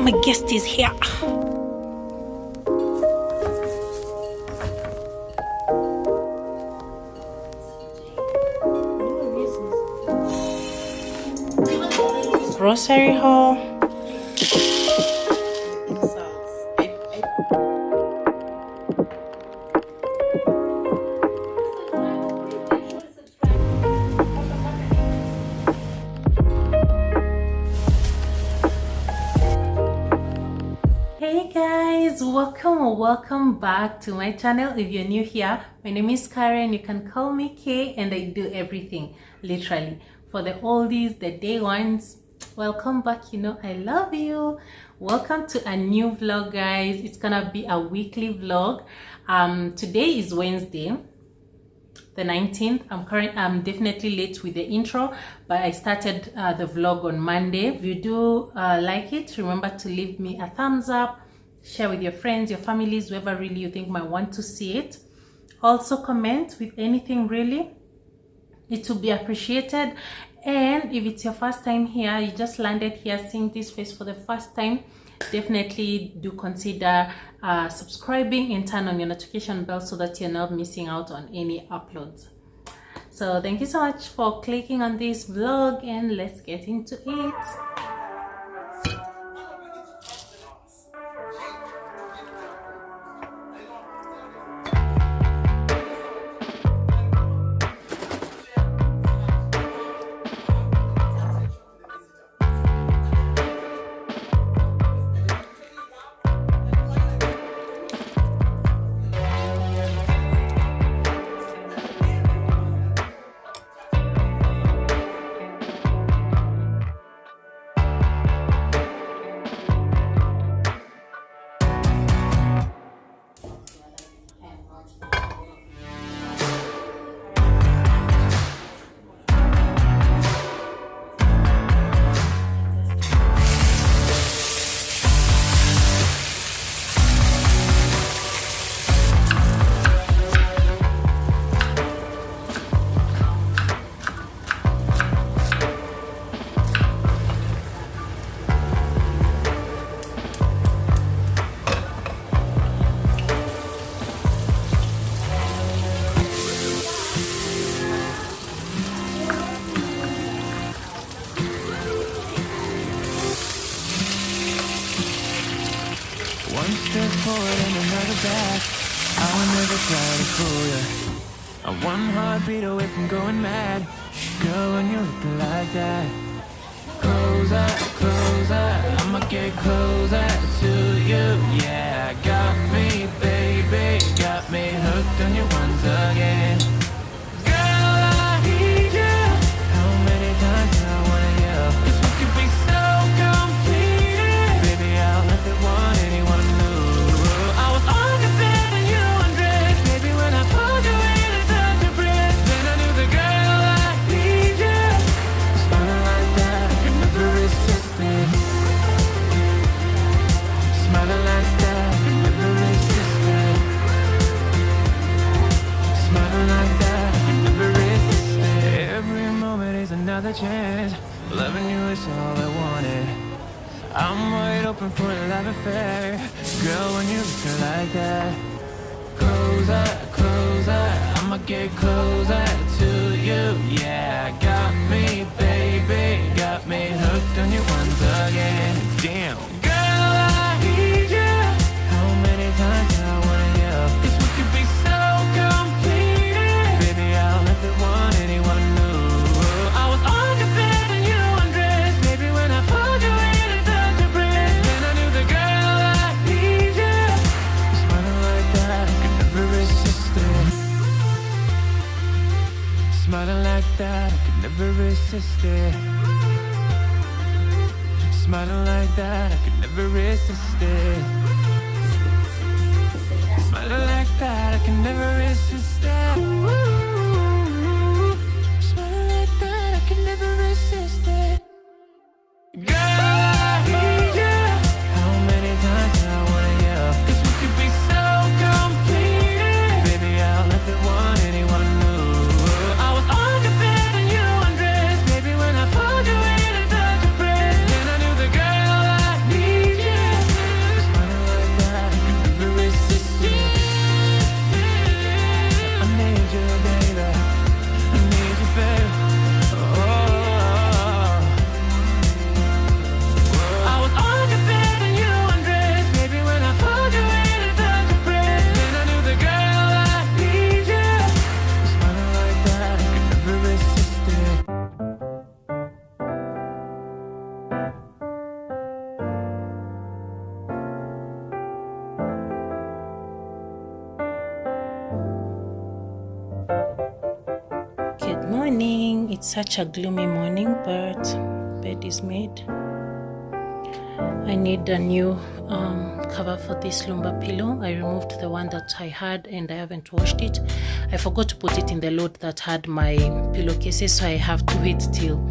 My guest is here. Grocery haul. Hey guys, welcome back to my channel. If you're new here, my name is Karen. You can call me Kay, and I do everything literally for the oldies, the day ones. Welcome back. You know I love you. Welcome to a new vlog, guys. It's gonna be a weekly vlog. Today is Wednesday the 19th. I'm definitely late with the intro, but I started the vlog on Monday. If you do like it, remember to leave me a thumbs up, share with your friends, your families, whoever really you think might want to see it. Also comment with anything, really, it will be appreciated. And if it's your first time here, you just landed here seeing this face for the first time, definitely do consider subscribing and turn on your notification bell so that you're not missing out on any uploads. So thank you so much for clicking on this vlog, and let's get into it. One step forward and another back. I will never try to fool ya. I'm one heartbeat away from going mad. Girl, when you look like that, closer, closer, I'ma get closer to you. Yeah, got me, baby, got me hooked on you once again. Girl, I need you. How many times do I wanna yell? 'Cause we could be so complete. Baby, I'll let the one anyone knew. I was on the bed and you undressed. Baby, when I pulled you in, it's hard to breathe. Then I knew the girl I need you. Smiling like that, I could never resist it. Smiling like that, I could never resist it. Smiling like that, I could never resist it. Every moment is another chance. Loving you is all I wanted. I'm wide open for a love affair. Girl, when you look like that, closer, closer, I'ma get closer to you. Yeah, got me, baby, got me hooked on you once again. Damn, girl, I need you. How many times do I wanna yell? 'Cause we could be so complete. Baby, I'll let the one anyone knew. I was on the bed and you undressed. Baby, when I pulled you in, it's hard to breathe. Then I knew the girl I need you. Smiling like that, I could never resist it. Smiling like that, I could never resist it. Smiling like that, I could never resist it. Smiling like that, I can never resist it. Smiling like that, I can never resist it. Girl, I need you. How many times do I wanna yell? 'Cause we could be so complete. Baby, I'll let the one anyone knew. I was on the bed and you undressed. Baby, when I pulled you in, it's hard to breathe. Then I knew the girl I need you. It's such a gloomy morning, but bed is made. I need a new cover for this lumbar pillow. I removed the one that I had and I haven't washed it. I forgot to put it in the load that had my pillowcases, so I have to wait till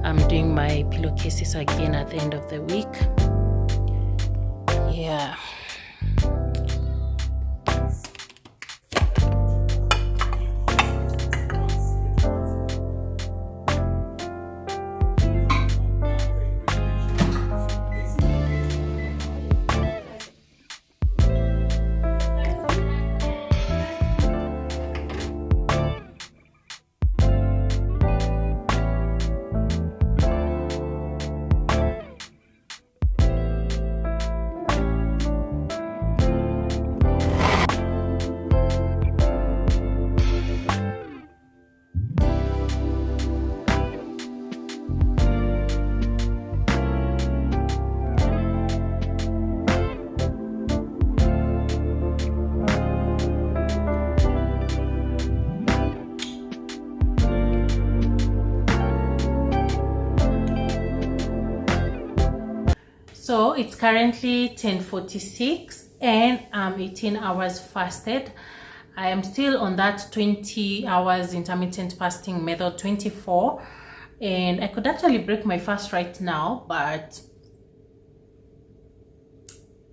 I'm doing my pillowcases again at the end of the week. Yeah. So it's currently 10:46 and I'm 18 hours fasted. I am still on that 20 hours intermittent fasting method, 24, and I could actually break my fast right now, but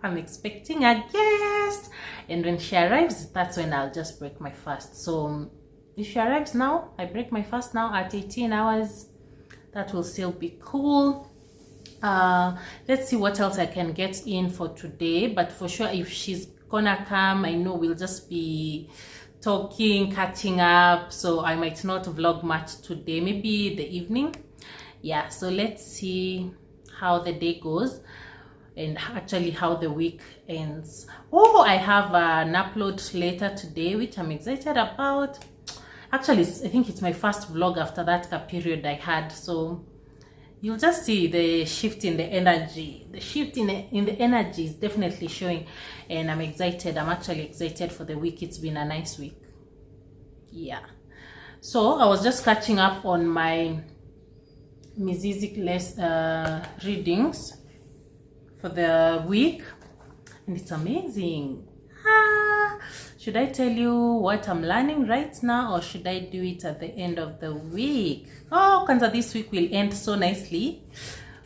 I'm expecting a guest, and when she arrives, that's when I'll just break my fast. So if she arrives now, I break my fast now at 18 hours. That will still be cool. Let's see what else I can get in for today, but for sure if she's gonna come, I know we'll just be talking, catching up, so I might not vlog much today, maybe the evening. Yeah, so let's see how the day goes and actually how the week ends. Oh, I have an upload later today, which I'm excited about. Actually, I think it's my first vlog after that period I had, so you'll just see the shift in the energy. The shift in the energy is definitely showing, and I'm excited. I'm actually excited for the week. It's been a nice week. Yeah. So I was just catching up on my mishaps readings for the week, and it's amazing. Should I tell you what I'm learning right now, or should I do it at the end of the week? Oh, Kanza, this week will end so nicely.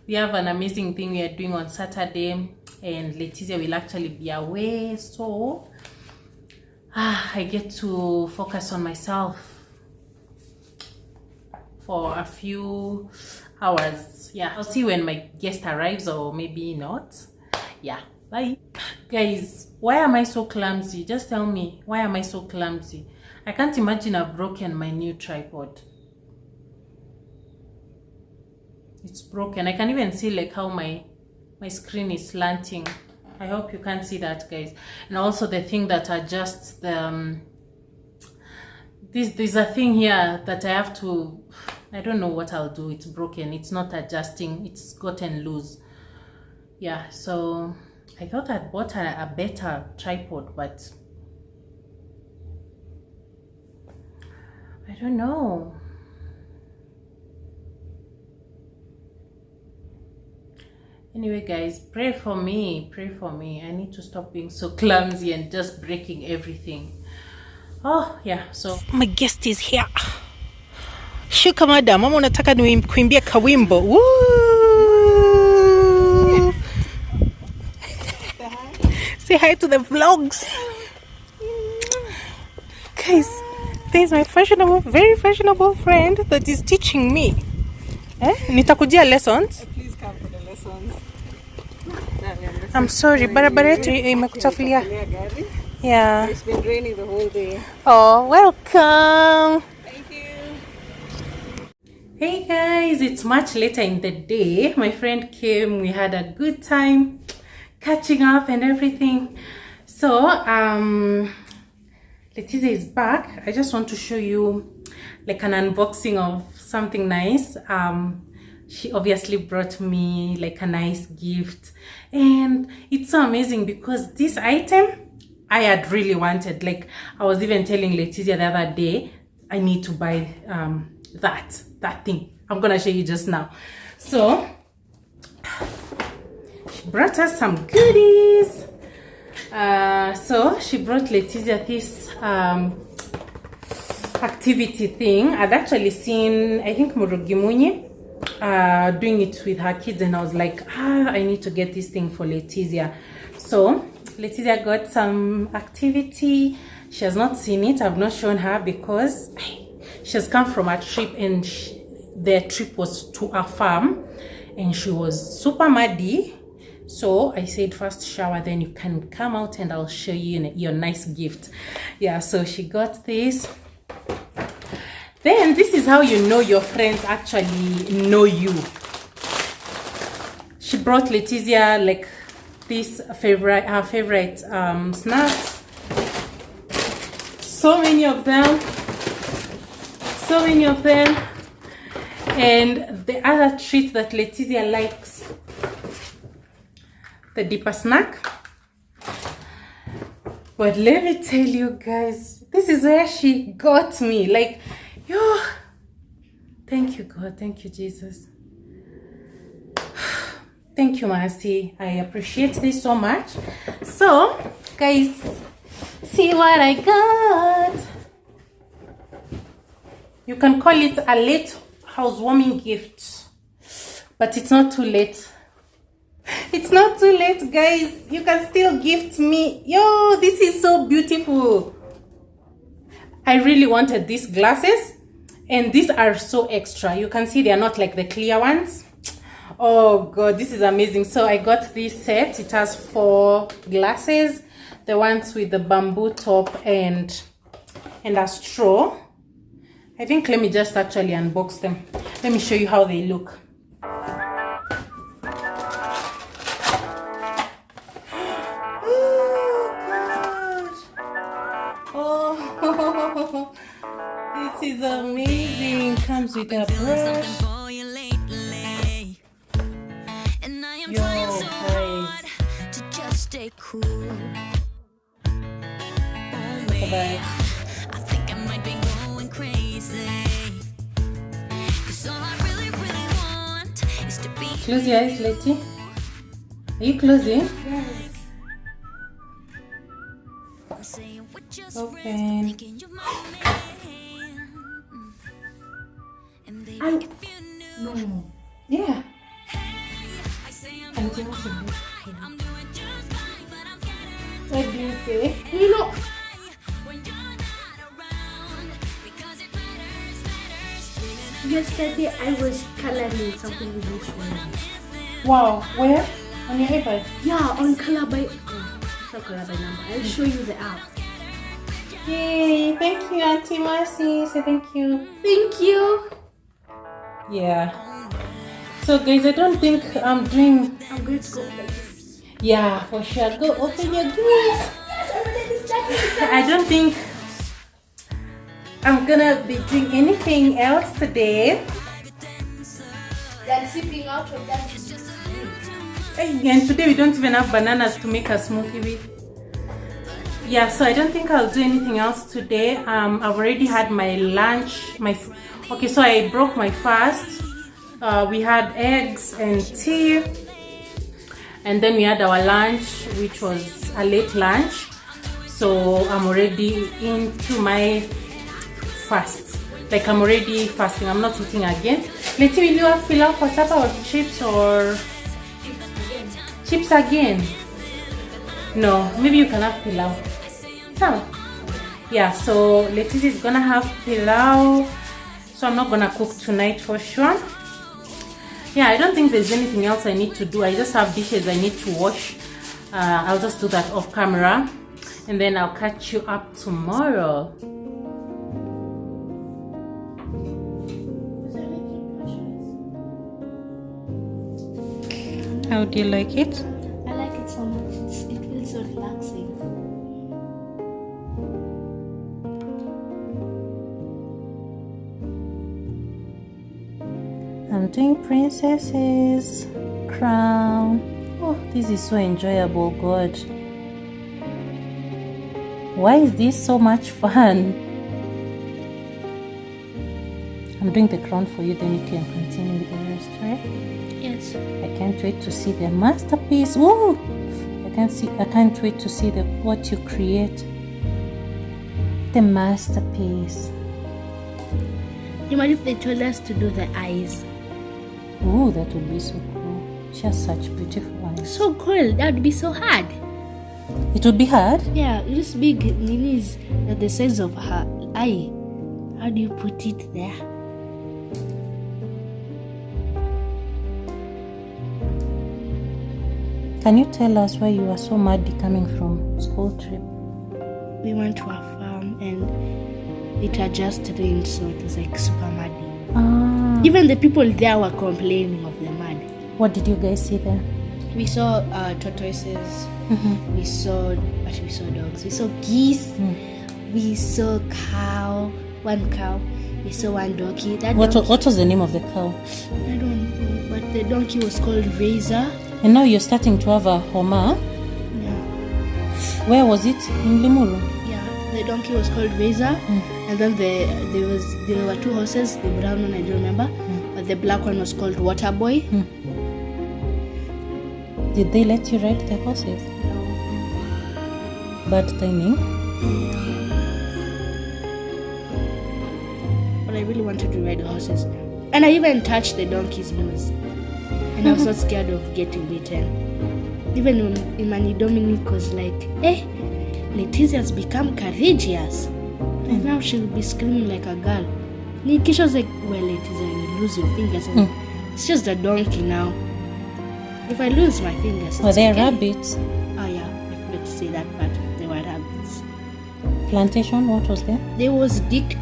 We have an amazing thing we are doing on Saturday, and Leticia will actually be away, so I get to focus on myself for a few hours. Yeah, I'll see when my guest arrives, or maybe not. Yeah, bye. Guys, why am I so clumsy? Just tell me, why am I so clumsy? I can't imagine I've broken my new tripod. It's broken. I can even see like how my screen is slanting. I hope you can't see that, guys. And also the thing that adjusts the there's a thing here that I have to, I don't know what I'll do. It's broken. It's not adjusting. It's gotten loose. Yeah, so I thought I'd bought a better tripod, but I don't know. Anyway, guys, pray for me. Pray for me. I need to stop being so clumsy and just breaking everything. Oh, yeah, so my guest is here. Shuka madam, mama unataka kuimbia kawimbo. Woo! Say hi to the vlogs. Guys, there's my fashionable, very fashionable friend that is teaching me. Nitakujia lessons. Please come for the lessons. I'm sorry, barabara yetu imekuchafulia. Yeah. It's been raining the whole day. Oh, welcome. Thank you. Hey guys, it's much later in the day. My friend came, we had a good time catching up and everything. So Leticia is back. I just want to show you like an unboxing of something nice. She obviously brought me like a nice gift, and it's so amazing because this item I had really wanted. Like I was even telling Leticia the other day, I need to buy that thing I'm gonna show you just now. So she brought us some goodies. So she brought Leticia this activity thing. I'd actually seen, I think, Murugimunye doing it with her kids, and I was like, I need to get this thing for Leticia. So Leticia got some activity. She has not seen it. I've not shown her because she has come from a trip, and their trip was to a farm, and she was super muddy. So I said, first shower, then you can come out and I'll show you your nice gift. Yeah, so she got this. Then this is how you know your friends actually know you. She brought Leticia like this her favorite snacks. So many of them. And the other treat that Leticia likes, the deeper snack. But let me tell you guys, this is where she got me. Like, yo, thank you, God. Thank you, Jesus. Thank you, Mercy. I appreciate this so much. So, guys, see what I got. You can call it a late housewarming gift, but it's not too late. It's not too late, guys. You can still gift me. Yo, this is so beautiful. I really wanted these glasses, and these are so extra. You can see they are not like the clear ones. Oh God, this is amazing. So I got this set. It has 4 glasses, the ones with the bamboo top and a straw. I think, let me just actually unbox them. Let me show you how they look. Oh, this is amazing. Comes with a brush. Yo, guys. Look at that. Close your eyes, Letty. Are you closing? Yes. Open. No. Yeah. And you also do. What do you say? You know. Yesterday I was coloring something with this one. Wow, where? On your iPad? Yeah, on color by it's not color by number. I'll show you the app. Yay, thank you, Auntie Mercy. Say thank you. Thank you. Yeah. So guys, I don't think I'm going to go like this. Yeah, for sure. Go open your gifts. Yes, I'm ready to start. I don't think I'm gonna be doing anything else today. Then sipping out of that. And today we don't even have bananas to make a smoothie with. Yeah, so I don't think I'll do anything else today. I've already had my lunch. Okay, so I broke my fast. We had eggs and tea, and then we had our lunch, which was a late lunch. So I'm already into my fast. Like, I'm already fasting. I'm not eating again. Letty, will you have pilau for supper or chips or chips again? No, maybe you can have pilau. So yeah, so Leticia is gonna have pilau. So I'm not gonna cook tonight for sure. Yeah, I don't think there's anything else I need to do. I just have dishes I need to wash. I'll just do that off camera, and then I'll catch you up tomorrow. How do you like it? I like it so much. It feels so relaxing. I'm doing princess's crown. Oh, this is so enjoyable, God. Why is this so much fun? I'm doing the crown for you, then you can continue with the rest, right? Yes. I can't wait to see the masterpiece. Woo! I can't wait to see what you create. The masterpiece. What if they told us to do the eyes? Ooh, that would be so cool. She has such beautiful eyes. So cool. That would be so hard. It would be hard? Yeah, this big Nini's the size of her eye. How do you put it there? Can you tell us why you are so muddy coming from school trip? We went to a farm and it had just rained, so it was like super muddy. Even the people there were complaining of the mud. What did you guys see there? We saw tortoises. We saw dogs. We saw geese. We saw one cow. We saw one donkey. What was the name of the cow? I don't know, but the donkey was called Razor. And now you're starting to have a homa. Yeah. Where was it? In Limuru? Yeah, the donkey was called Razor. And then there were two horses. The brown one I don't remember, but the black one was called Water Boy. Did they let you ride the horses? No. Bad timing. Yeah. But I really wanted to ride the horses, and I even touched the donkey's nose, and I was not scared of getting bitten. Even Imani Dominic was like, "Hey, Leticia has become courageous." And now she'll be screaming like a girl. Nikisha was like, well, Leticia, you lose your fingers. It's just a donkey now. If I lose my fingers, Were there okay. rabbits? Oh yeah, I forgot to say that part. There were rabbits. Plantation, what was there? There was Dick.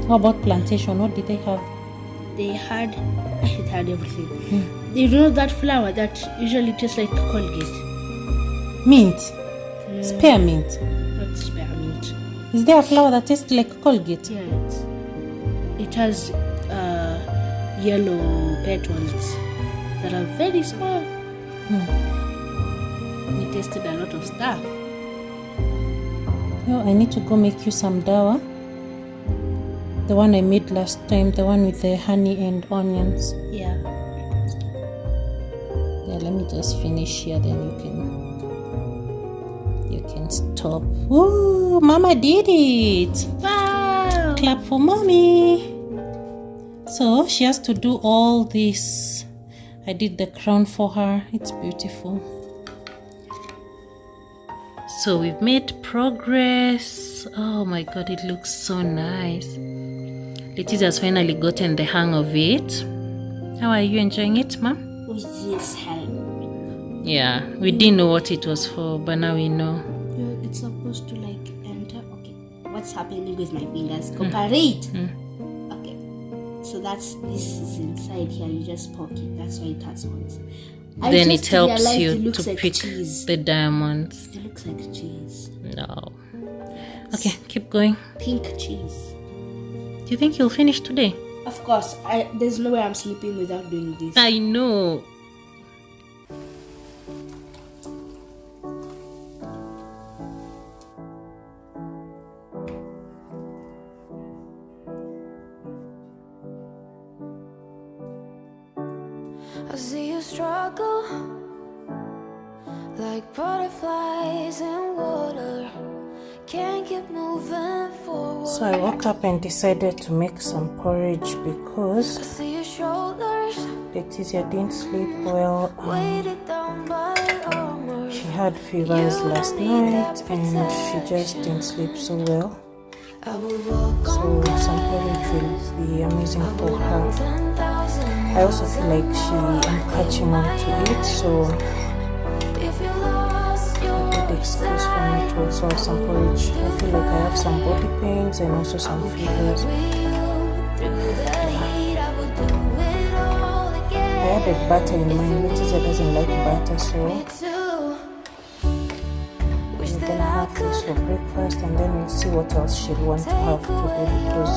How about plantation? What did they have? It had everything. You know that flower that usually tastes like Colgate? Mint. No, Spearmint. not spearmint. Is there a flower that tastes like Colgate? Yeah, it has yellow petals that are very small. We tasted a lot of stuff. Oh, I need to go make you some dawa. The one I made last time, the one with the honey and onions. Yeah. Yeah, let me just finish here, then you can stop. Woo, Mama did it! Wow! Clap for Mommy! So she has to do all this. I did the crown for her. It's beautiful. So we've made progress. Oh my god, it looks so nice. Leticia has finally gotten the hang of it. How are you enjoying it, Mom? With this help. Yeah, we didn't know what it was for, but now we know. It's supposed to like enter. Okay, what's happening with my fingers? Cooperate. Okay, so this is inside here. You just poke it. That's why it has holes. Then it helps you to like pick cheese. the diamonds. It looks like cheese. No. Okay, keep going. Pink cheese. Do you think you'll finish today? Of course. There's no way I'm sleeping without doing this. I know. I see you struggle like butterflies in water. Can't keep moving forward. So I woke up and decided to make some porridge I because see your shoulders Leticia didn't sleep well. weighted down by armor. She had fevers last night and she just didn't sleep so well. I would walk So on some porridge will be amazing for her. 10,000 I also feel like I'm catching on to it, so if you lost a good excuse for me to also have some porridge. I feel like I have some body pains and also some fevers. I added butter in mine. Leticia doesn't like butter, so we're gonna have this for breakfast and then we'll see what else she'll want to have today because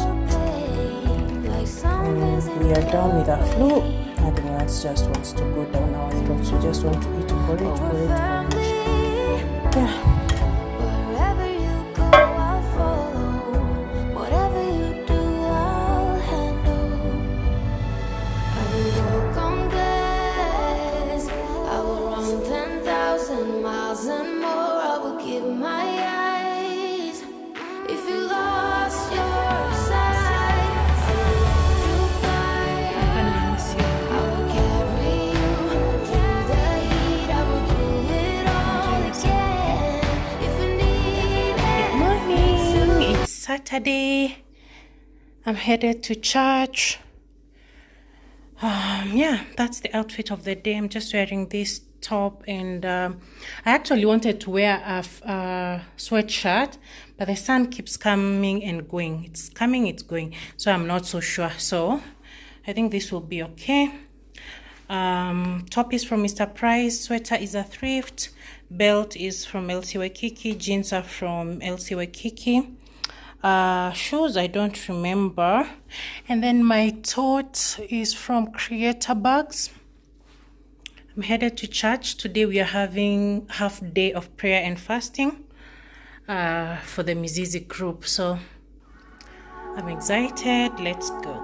when we are done with our flow, nothing else just wants to go down our throats. We just want to eat porridge. Yeah. Wherever you go, I'll follow. Whatever you do, I'll Saturday. I'm headed to church. Yeah, that's the outfit of the day. I'm just wearing this top, and I actually wanted to wear a sweatshirt, but the sun keeps coming and going. It's coming, it's going, so I'm not so sure. So I think this will be okay. Top is from Mr. Price, sweater is a thrift, belt is from LC Waikiki, jeans are from LC Waikiki, shoes I don't remember, and then my tote is from Creator Bags. I'm headed to church. Today we are having half day of prayer and fasting for the Mizizi group, so I'm excited. Let's go.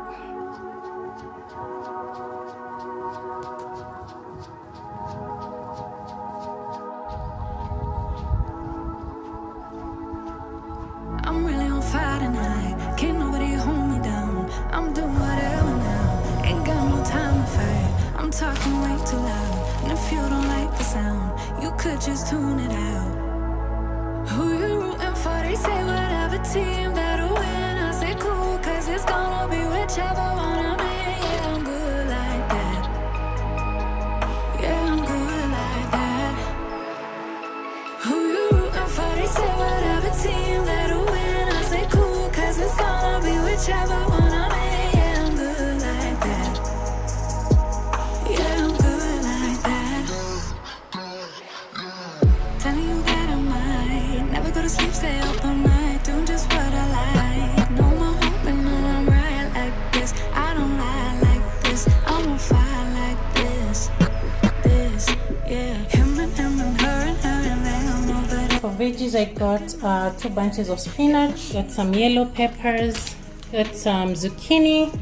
I'm really on fire tonight. Can't nobody hold me down. I'm doing whatever now. Ain't got no time to fight. I'm talking way too loud. And if you don't like the sound, you could just tune it out. Who you rooting for? They say whatever team that'll win. I say cool, cause it's gonna be whichever one I'm in. Yeah, I'm good like that. Yeah, I'm good like that. Who you rooting for? They say whatever team that'll win. I say cool, cause it's gonna be whichever one I'm in. Yeah, I'm good like that. Yeah, I'm good like that. Telling you that I might never go to sleep, stay up all night, doing just what I like. No more hoping, no, I'm right like this. I don't lie like this. I'm on fire like this. This, yeah. Him and her and her and they don't know that. For veggies, I got 2 bunches of spinach, got some yellow peppers, got some zucchini,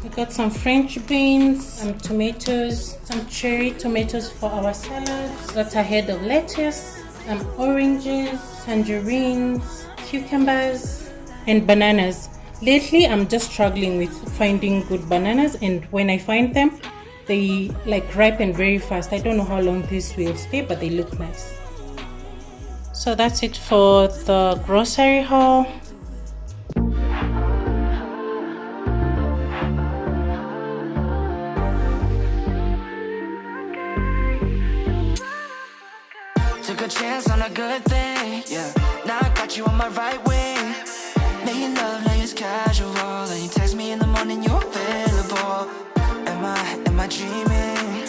I got some French beans, some tomatoes, some cherry tomatoes for our salads, got a head of lettuce, some oranges, tangerines, cucumbers, and bananas. Lately, I'm just struggling with finding good bananas, and when I find them, they like ripen very fast. I don't know how long this will stay, but they look nice. So that's it for the grocery haul. Took a chance on a good thing, yeah. Now I got you on my right wing. Making love like it's casual, and you text me in the morning, you're available. Am I dreaming?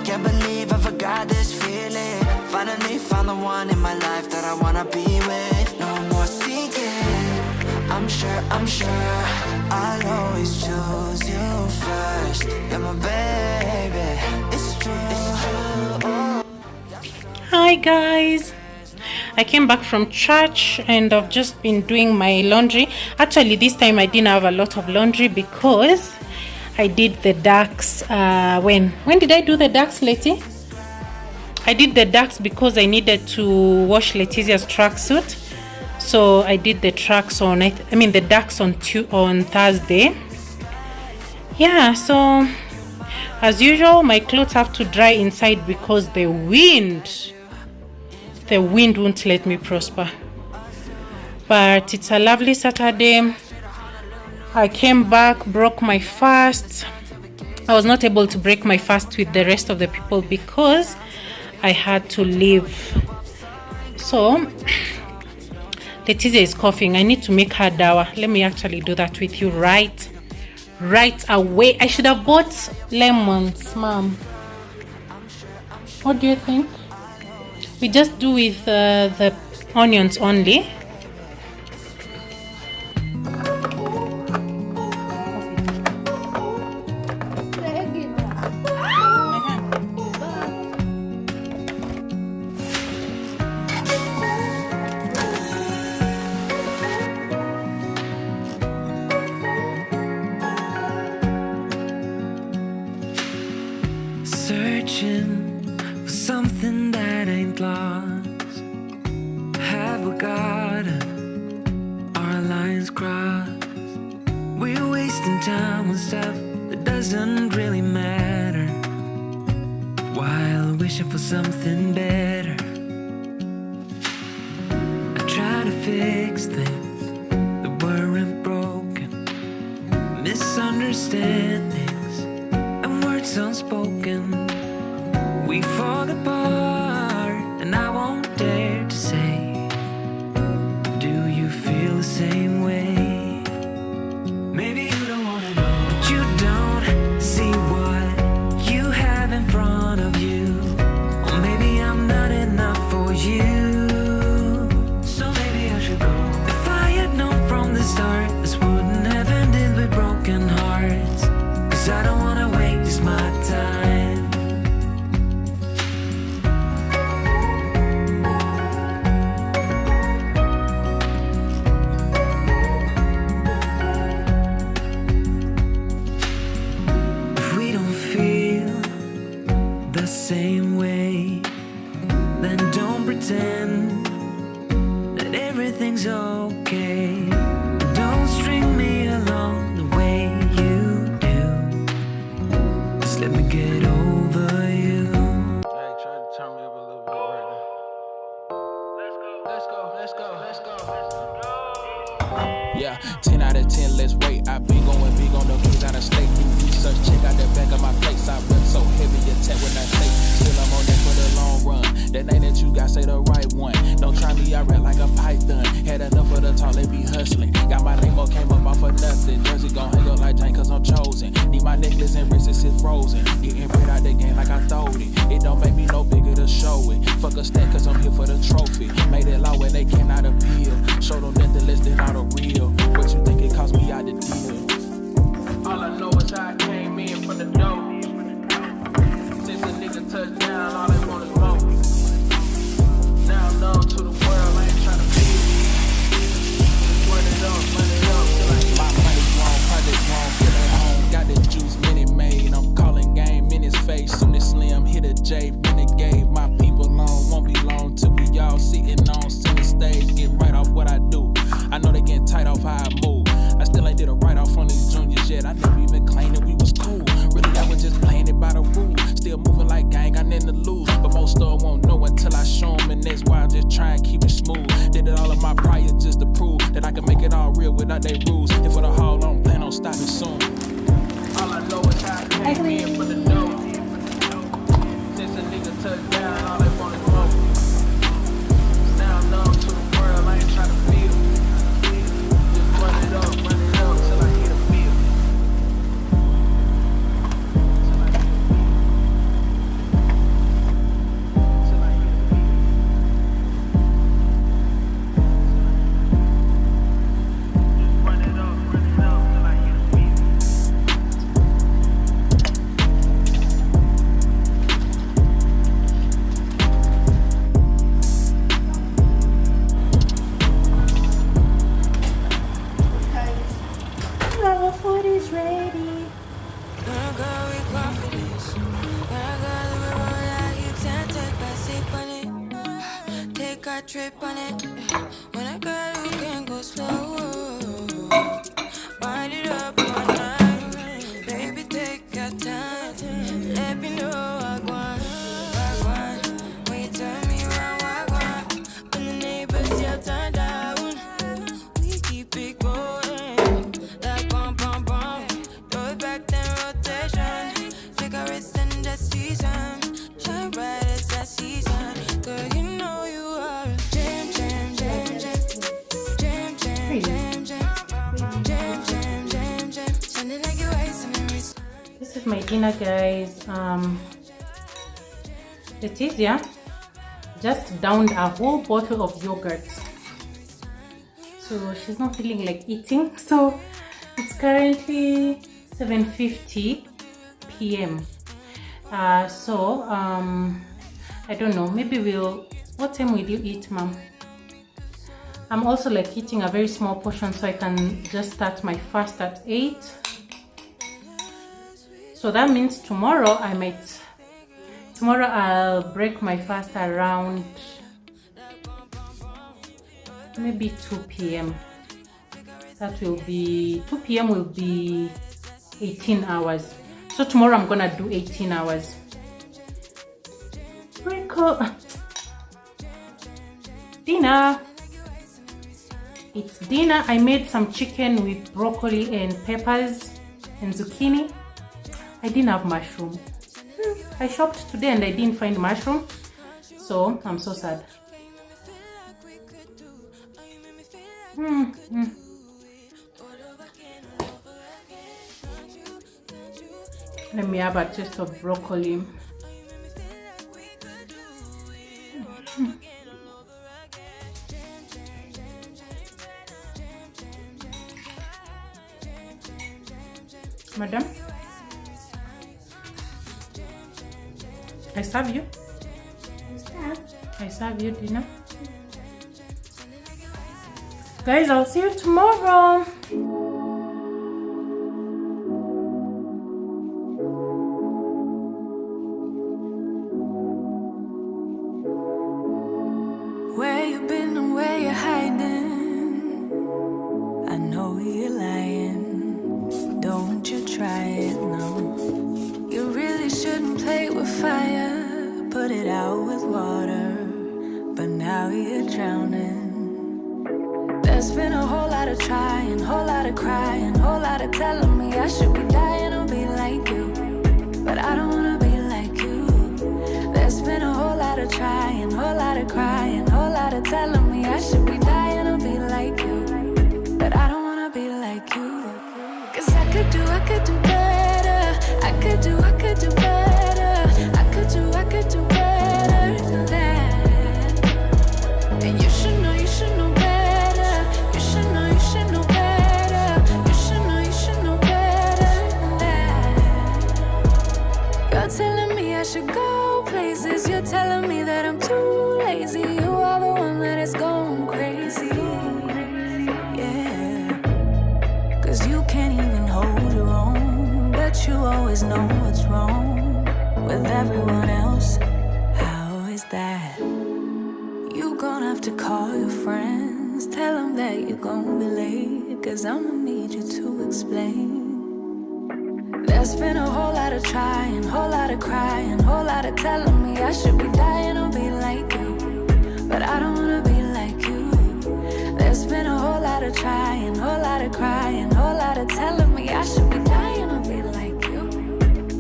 Can't believe I forgot this feeling. Finally found the one in my life that I wanna be with. No more seeking. I'm sure I'll always choose you first. You're my baby. It's true. Hi guys, I came back from church and I've just been doing my laundry. Actually, this time I didn't have a lot of laundry because I did the ducks. When did I do the ducks, Leti? I did the ducks because I needed to wash Leticia's tracksuit. So I did the tracks on, the ducks on Thursday. Yeah, so as usual, my clothes have to dry inside because the wind won't let me prosper. But it's a lovely Saturday. I came back, broke my fast. I was not able to break my fast with the rest of the people because I had to leave. So Leticia is coughing. I need to make her dawa. Let me actually do that with you right away. I should have bought lemons, Mom. What do you think? We just do with the onions only. Searching for something that ain't lost. Have we got our lines crossed? We're wasting time on stuff that doesn't really matter, while wishing for something better. I try to fix things that were misunderstandings and words unspoken. We fall apart, and I won't dare to say, do you feel the same way? Maybe you don't wanna know, but you don't see what you have in front of you. Or maybe I'm not enough for you, so maybe I should go. If I had known from the start, this wouldn't have ended with broken hearts. 'Cause I don't wanna waste my time. If we don't feel the same way, then don't pretend that everything's okay. Don't string me along the way you do. Just let me get over you. Hey, try to turn me up a little bit right now. Let's go. Yeah, 10 out of 10, let's wait. I've been going big on the kids out of state. Do research, check out the back of my face. I rep so heavy, attack when I say. Still I'm on that for the long run. That name that you got, say the right one. Don't try me, I rap like a python. Had enough of the talk, they be hustling. Got my name up, came up off of nothing. Jersey gon' hang up like Jane, cause I'm chosen. Need my necklace and wrists, it's frozen. Getting bread out the game like I throwed it. It don't make me no bigger to show it. Fuck a stack, cause I'm here for the trophy. Made it law when they cannot appeal. Show them nothing less than all the real. What you think it cost me out the deal? All I know is how I came in from the door. Since a nigga touched down, all they want is more. Now I'm known to the world, I ain't tryna be. Just run it up till I my money grown, project grown, feel at home. Got the juice, minute made. I'm calling game in his face. Soon as Slim hit a J, renegade. My people long, won't be long till we all sitting on center stage. Get right off what I do. I know they getting tight off how I move. I still ain't did a write-off on these juniors yet. I never even claimed that we was cool. Really, I was just playing it by the rules. Still moving like gang, got nothing to lose. But most of them won't know until I show them. And that's why I just try and keep it smooth. Did it all of my prior just to prove that I can make it all real without they rules. And for the haul, I don't plan on stopping soon. All I know is how I came in for the dough. Since a nigga touched down, all they want is more. Now I'm known to the world, I ain't tryna feel. Just run it up till I hit a feel. Our food is ready. Take a trip on it. When I got you can go slow. Wind it up all night. Baby, take your time. Let me know I want. When you turn me around, I want. When the neighbors yell turn down, we keep it going. Like bum bum bum. Throw it back then rotation. Cigarettes in the season. Shine bright as that season. Girl, you know you are jam jam jam jam. Jam jam jam jam. Jam jam jam jam. Shining like your ice in the wrist. This is my dinner, guys. Leticia just downed a whole bottle of yogurt, so she's not feeling like eating. So it's currently 7:50 p.m. I don't know, maybe what time will you eat, mom? I'm also like eating a very small portion so I can just start my fast at 8. So that means tomorrow I'll break my fast around maybe 2 p.m. That will be 2 p.m. will be 18 hours. So tomorrow I'm gonna do 18 hours. Dinner. It's dinner. I made some chicken with broccoli and peppers. and zucchini. I didn't have mushroom. I shopped today and I didn't find mushroom, so I'm so sad. Let me have a taste of broccoli. Madam, I serve you. I serve you dinner. Guys, I'll see you tomorrow. Where you been and where you hiding? I know you're lying. Don't you try it, no. You really shouldn't play with fire. Put it out with water. But now you're drowning. There's been a whole lot of trying, whole lot of crying, whole lot of telling me I should be dying or be like you. But I don't wanna be like you. There's been a whole lot of trying, whole lot of crying, whole lot of telling me I should be dying or be like you. But I don't wanna be like you. Cause I could do better. I could do better. I could do better than that. And you should know better. You should know better. You should know better than that. You're telling me I should go places. You're telling me that I'm too lazy. You are the one that is going crazy. Yeah. Cause you can't even hold your own. But you always know what's wrong with everyone else. How is that? You gonna have to call your friends. Tell them that you're gonna be late. Cause I'ma need you to explain. There's been a whole lot of trying, whole lot of crying, whole lot of telling me I should be dying or be like you. But I don't wanna be like you. There's been a whole lot of trying, whole lot of crying, whole lot of telling me I should be dying or be like you.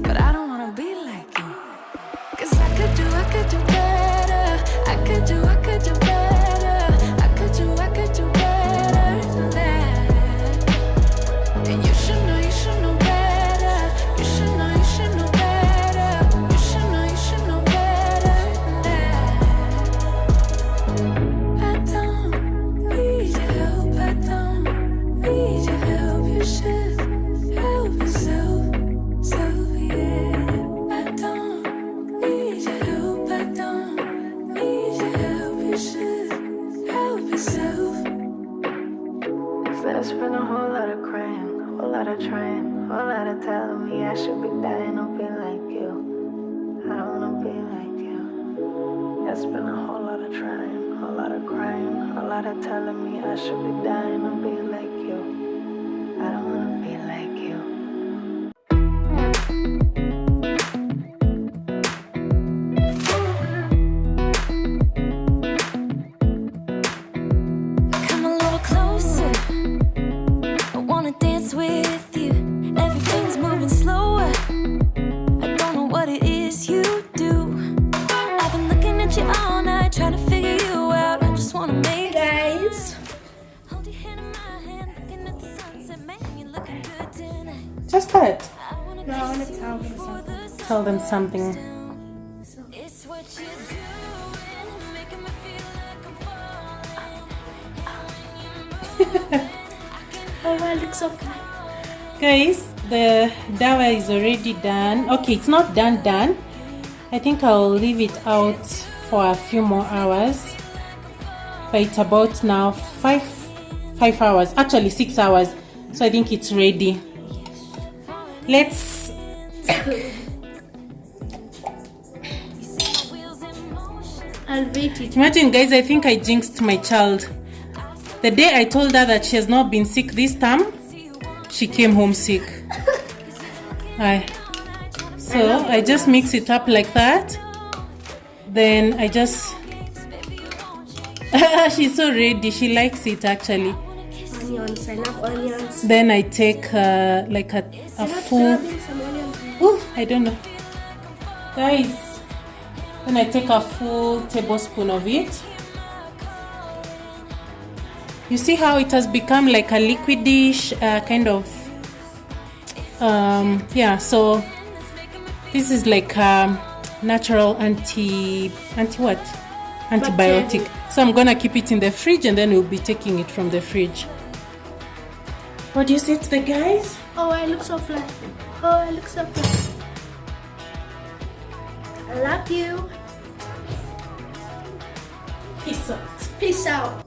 But I don't wanna be like you. Cause I could do better. I could do better. I could do better than that. And you should know better. You should know better. You should know better than that. I don't need your help. I don't need your help. You should help yourself. So yeah. I don't need your help. I don't need your help. You should help yourself. There's been a whole lot of crying, whole lot of trying, whole lot of telling me I should be dying or be like you. I don't wanna be like you. There's been a whole lot of trying, whole lot of crying, whole lot of telling me I should be dying or be like you. I don't wanna be like you. Come a little closer. I wanna dance with you. Everything's moving slower. I don't know what it is you do. I've been looking at you all night, trying to figure you out. I just wanna make Guys, hold your hand in my hand, looking at the sunset, man, you're looking good tonight. Just that. no, I want to tell them something. Tell them something. It's what you're doing, making me feel like I'm falling. Oh, well, it looks so good. Guys, the dawa is already done. Okay, it's not done. I think I'll leave it out for a few more hours. But it's about now 5 hours, actually 6 hours. So I think it's ready. Let's I'll rate it. imagine, guys, I think I jinxed my child. The day I told her that she has not been sick this time, she came home sick. So I just mix it up like that. Then I just she's so ready. She likes it actually. onions. I love onions. Then I take like a full. Some onions. Oh, I don't know, guys. Then I take a full tablespoon of it. You see how it has become like a liquidish kind of. Yeah. So this is like natural antibiotic. So I'm gonna keep it in the fridge and then we'll be taking it from the fridge. What do you say to the guys? Oh, I look so flat. Oh, I look so flat. I love you. Peace out. Peace out.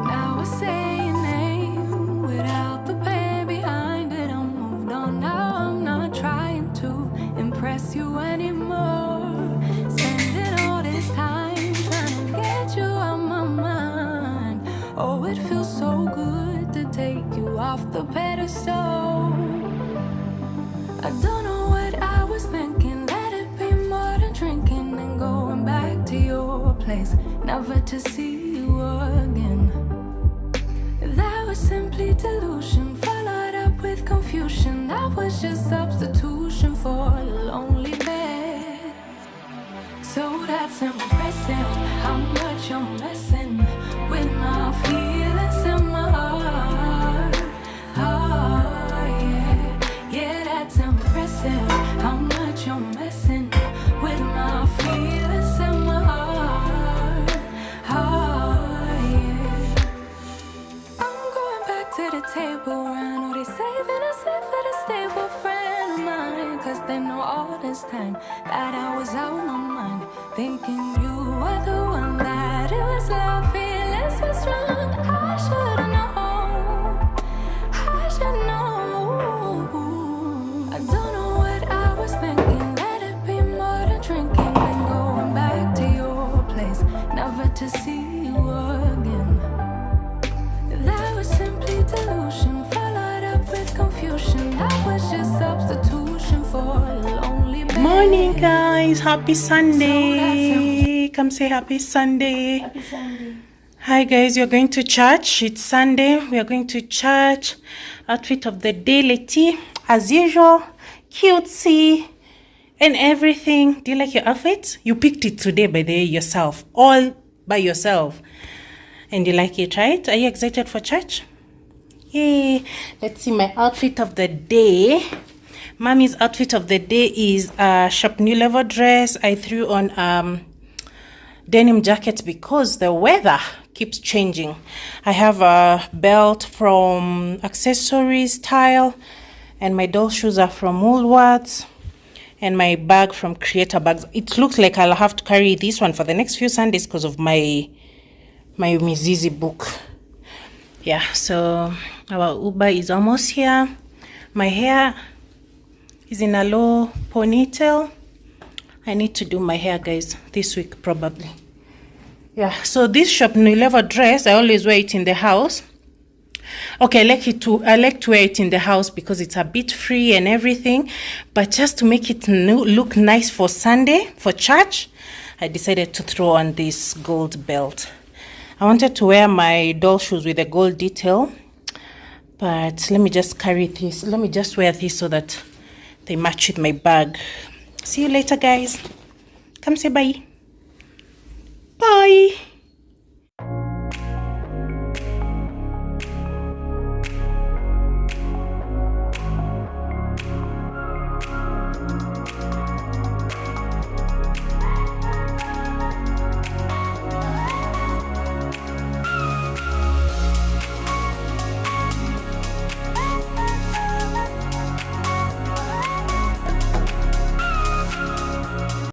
Now I say your name without the pain behind it. I'm moved on now. I'm not trying to impress you anymore. Spending all this time trying to get you out my mind. Oh, it feels so good to take you off the pedestal. I don't know what I was thinking. Let it be more than drinking and going back to your place, never to see you again. That was simply delusion, followed up with confusion. That was just substitution for a lonely bed. So that's impressive, how much you're messing with my feelings and my heart. Oh, yeah, yeah, that's impressive, how much you're messing with my feelings and my heart. Oh, yeah. I'm going back to the table round. Oh, they saving us up for the stable friend of mine. 'Cause they know all this time that I was out my mind, thinking you were the one, that it was love, feelings were strong. I should've known, I should know. I don't know what I was thinking. Let it be more than drinking and going back to your place, never to see you again. That was simply delusion, followed up with confusion. That was just substitution for a lonely bed. Morning, guys. Happy Sunday. Come say happy Sunday. Happy Sunday. Hi, guys. You're going to church. It's Sunday. We are going to church. Outfit of the day, Leti. As usual, cutesy and everything. Do you like your outfit? You picked it today, by the way, yourself. All by yourself. And you like it, right? Are you excited for church? Yay. Let's see my outfit of the day. Mommy's outfit of the day is a shop new level dress. I threw on denim jacket because the weather keeps changing. I have a belt from Accessories Style, and my doll shoes are from Woolworths, and my bag from Creator Bags. It looks like I'll have to carry this one for the next few Sundays because of my Mizizi book. Yeah, so our Uber is almost here. My hair is in a low ponytail. I need to do my hair, guys, this week probably. Yeah, so this shop new level dress, I always wear it in the house. Okay, I like to wear it in the house because it's a bit free and everything, but just to make it look nice for Sunday, for church, I decided to throw on this gold belt. I wanted to wear my doll shoes with a gold detail, but let me just carry this. Let me just wear this so that they match with my bag. See you later, guys. Come say bye. Bye.